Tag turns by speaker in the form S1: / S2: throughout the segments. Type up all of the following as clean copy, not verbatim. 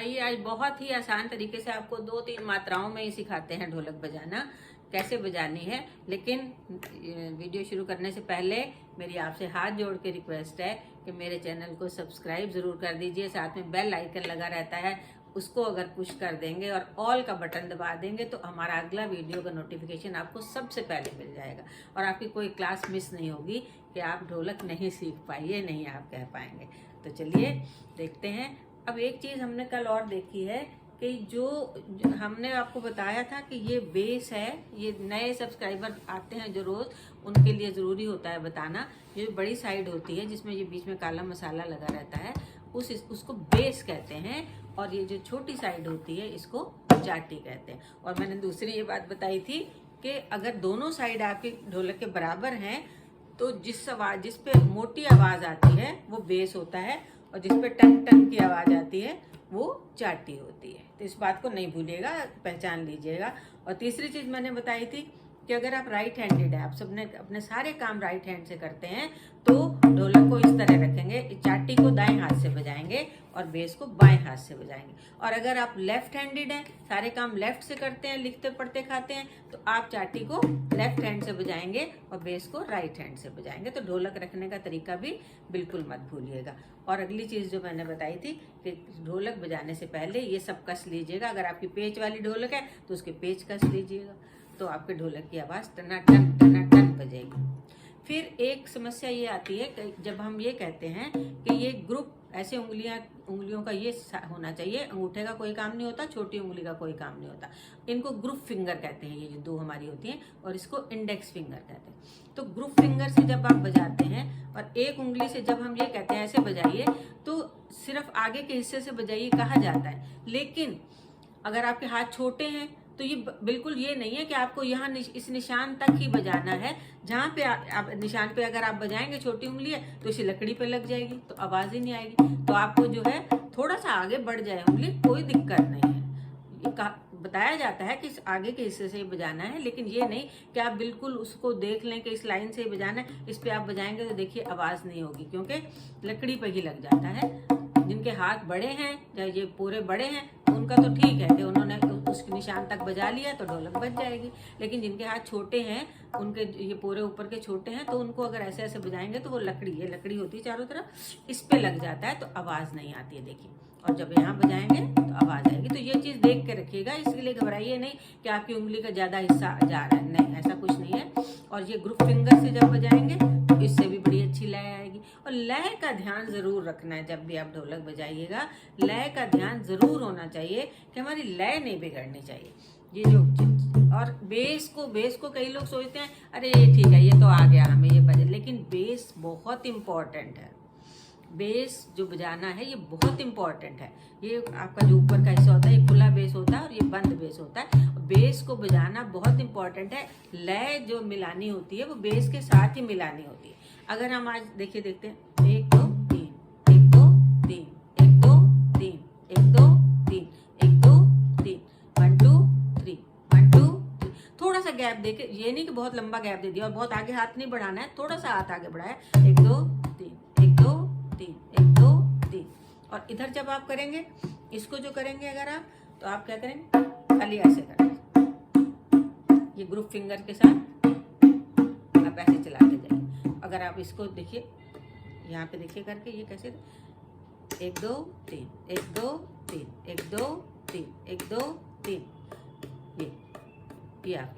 S1: आइए आज बहुत ही आसान तरीके से आपको 2-3 मात्राओं में ही सिखाते हैं ढोलक बजाना, कैसे बजानी है। लेकिन वीडियो शुरू करने से पहले मेरी आपसे हाथ जोड़ के रिक्वेस्ट है कि मेरे चैनल को सब्सक्राइब ज़रूर कर दीजिए। साथ में बेल आइकन लगा रहता है, उसको अगर पुश कर देंगे और ऑल का बटन दबा देंगे तो हमारा अगला वीडियो का नोटिफिकेशन आपको सबसे पहले मिल जाएगा और आपकी कोई क्लास मिस नहीं होगी कि आप ढोलक नहीं सीख पाइए, नहीं आप कह पाएंगे। तो चलिए देखते हैं। अब एक चीज़ हमने कल और देखी है कि जो हमने आपको बताया था कि ये बेस है, ये नए सब्सक्राइबर आते हैं जो रोज़, उनके लिए ज़रूरी होता है बताना। ये बड़ी साइड होती है जिसमें ये बीच में काला मसाला लगा रहता है, उसको बेस कहते हैं। और ये जो छोटी साइड होती है इसको जाटी कहते हैं। और मैंने दूसरी ये बात बताई थी कि अगर दोनों साइड आपके ढोलक के बराबर हैं तो जिस पे मोटी आवाज़ आती है वो बेस होता है और जिस पे टन टन की आवाज़ आती है वो जाटी होती है। तो इस बात को नहीं भूलिएगा, पहचान लीजिएगा। और तीसरी चीज़ मैंने बताई थी कि अगर आप राइट हैंडेड है, आप सबने अपने सारे काम राइट हैंड से करते हैं तो ढोलक को इस तरह रखेंगे, जाटी को दाएं हाथ से बजाएंगे और बेस को बाएं हाथ से बजाएंगे। और अगर आप लेफ्ट हैंडेड हैं, सारे काम लेफ्ट से करते हैं, लिखते पढ़ते खाते हैं, तो आप जाटी को लेफ्ट हैंड से बजाएंगे और बेस को राइट हैंड से बजाएंगे। तो ढोलक रखने का तरीका भी बिल्कुल मत भूलिएगा। और अगली चीज़ जो मैंने बताई थी कि ढोलक बजाने से पहले ये सब कस लीजिएगा। अगर आपकी पेच वाली ढोलक है तो उसके पेच कस लीजिएगा, तो आपके ढोलक की आवाज़ टना टन बजेगी। फिर एक समस्या ये आती है कि जब हम ये कहते हैं कि ये ग्रुप, ऐसे उंगलियों का ये होना चाहिए, अंगूठे का कोई काम नहीं होता, छोटी उंगली का कोई काम नहीं होता, इनको ग्रुप फिंगर कहते हैं, ये जो दो हमारी होती हैं, और इसको इंडेक्स फिंगर कहते हैं। तो ग्रुप फिंगर से जब आप बजाते हैं और एक उंगली से जब हम ये कहते हैं ऐसे बजाइए, तो सिर्फ आगे के हिस्से से बजाइए कहा जाता है। लेकिन अगर आपके हाथ छोटे हैं तो ये बिल्कुल ये नहीं है कि आपको यहाँ इस निशान तक ही बजाना है। जहाँ पे आप निशान पे अगर आप बजाएंगे, छोटी उंगली है तो इसी लकड़ी पे लग जाएगी तो आवाज़ ही नहीं आएगी। तो आपको जो है थोड़ा सा आगे बढ़ जाए उंगली, कोई दिक्कत नहीं है। ये बताया जाता है कि इस आगे के हिस्से से ही बजाना है, लेकिन ये नहीं कि आप बिल्कुल उसको देख लें कि इस लाइन से ही बजाना है, इस पे आप बजाएंगे तो देखिए आवाज़ नहीं होगी, क्योंकि लकड़ी पे ही लग जाता है। जिनके हाथ बड़े हैं या ये पूरे बड़े हैं उनका तो ठीक है कि उन्होंने उस निशान तक बजा लिया तो ढोलक बज जाएगी। लेकिन जिनके हाथ छोटे हैं, उनके ये पूरे ऊपर के छोटे हैं, तो उनको अगर ऐसे ऐसे बजाएंगे तो वो ये लकड़ी होती है चारों तरफ, इस पे लग जाता है तो आवाज़ नहीं आती है। देखिए, और जब यहाँ बजाएंगे तो आवाज़ आएगी। तो ये चीज़ देख के रखिएगा, इसके लिए घबराइए नहीं कि आपकी उंगली का ज़्यादा हिस्सा जा रहा है, नहीं, ऐसा कुछ नहीं है। और ये ग्रुप फिंगर से जब बजाएंगे तो इससे भी बड़ी अच्छी लय आएगी। और लय का ध्यान ज़रूर रखना है, जब भी आप ढोलक बजाइएगा लय का ध्यान ज़रूर होना चाहिए कि हमारी लय नहीं बिगड़नी चाहिए। ये जो और बेस को कई लोग सोचते हैं अरे ये ठीक है, ये तो आ गया हमें ये बजे, लेकिन बेस बहुत इम्पॉर्टेंट है। बेस जो बजाना है ये बहुत इम्पॉर्टेंट है। ये आपका जो ऊपर का हिस्सा होता है ये खुला बेस होता है और ये बंद बेस होता है। बेस को बजाना बहुत इम्पॉर्टेंट है। लय जो मिलानी होती है वो बेस के साथ ही मिलानी होती है। अगर हम आज देखते हैं 1 2 3 1 2 3 1 2 3 1 2 3 1 2 3 1 2 3 1 2 3, थोड़ा सा गैप देके, ये नहीं कि बहुत लंबा गैप दे दिया और बहुत आगे हाथ नहीं बढ़ाना है, थोड़ा सा हाथ आगे बढ़ाया, 1 2 3 1 2 3 1 2 3। और इधर जब आप करेंगे, इसको जो करेंगे अगर आप, तो आप क्या करेंगे, खाली ऐसे करेंगे, ये ग्रुप फिंगर के साथ आप ऐसे चलाते जाइए। अगर आप इसको देखिए, यहाँ पे देखिए करके ये कैसे, 1 2 3 1 2 3 1 2 3 1 2 3, ये आप।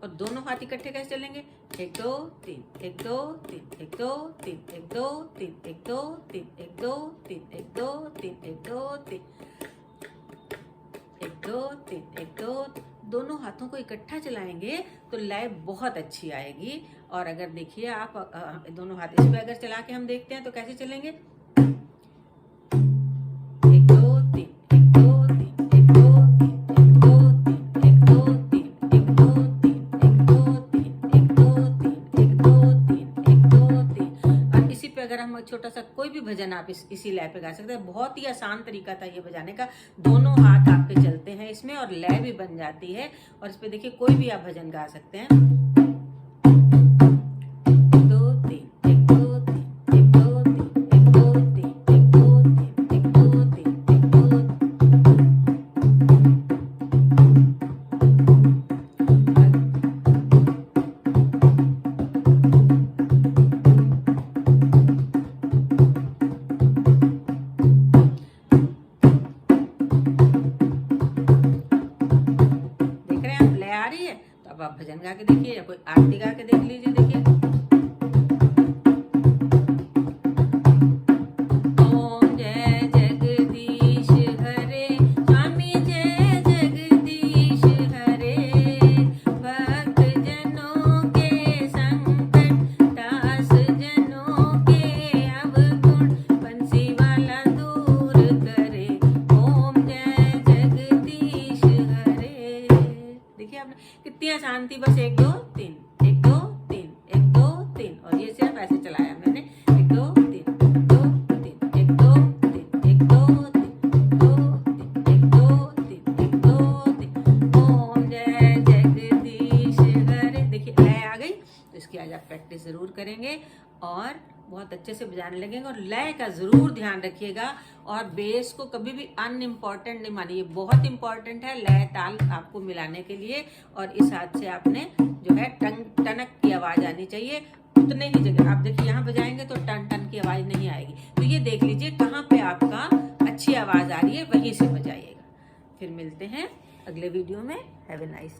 S1: और दोनों हाथ इकट्ठे कैसे चलेंगे, 1 2 3 1 2 3 1 2 3 1 2 3 1 2 3 1 2 3 1 2 3 1 2 3 1 2 3 1 2। दोनों हाथों को इकट्ठा चलाएंगे तो लय बहुत अच्छी आएगी। और अगर देखिए आप दोनों हाथ इस पे अगर चला के हम देखते हैं तो कैसे चलेंगे, 1 2 3 1 2 3 1 2 3 1 2 3 1 2 3 1 2 3 1 2 3 1 2 3 1 2 3 1 2 3। और इसी पे अगर हम छोटा सा कोई भी भजन आप इसी लय पे गा सकते हैं। बहुत ही आसान तरीका था ये बजाने का। दोनों हाथ आपके चलते हैं इसमें और लय भी बन जाती है। और इस पे देखिए कोई भी आप भजन गा सकते हैं। 2 3 1 2 3 1 2 3 1 2 3 1 2 3 1 2 3 1 2 3 आप भजन गा के देखिए या कोई आरती गा के देख लीजिए। देखिए, ओम जय जगदीश हरे, स्वामी जय जगदीश हरे, भक्त जनों के संकट, दास जनों के अवगुण, बंसी वाला दूर करे, ओम जय जगदीश हरे। देखिए आपने कितनी आसान थी, बस 1 2 3 1 2 3 1 2 3, और ये सिर्फ ऐसे चलाया मैंने, 1 2 3 2 3 1 2 3 1 2 3 2 3 1 2 3 1 2 3, ओम जय जगदीश हरे। देखिए लय आ गई, तो इसकी आज आप प्रैक्टिस जरूर करेंगे और बहुत अच्छे से बजाने लगेंगे। और लय का जरूर ध्यान रखिएगा, और बेस को कभी भी अनइम्पॉर्टेंट नहीं मानिए, बहुत इंपॉर्टेंट है लय ताल आपको मिलाने के लिए। और इस हाथ से आपने जो है टनक की आवाज आनी चाहिए, उतने ही जगह आप देखिए यहाँ बजाएंगे तो टन टन की आवाज नहीं आएगी। तो ये देख लीजिए कहाँ पे आपका अच्छी आवाज आ रही है, वहीं से बजाइएगा। फिर मिलते हैं अगले वीडियो में। Have a nice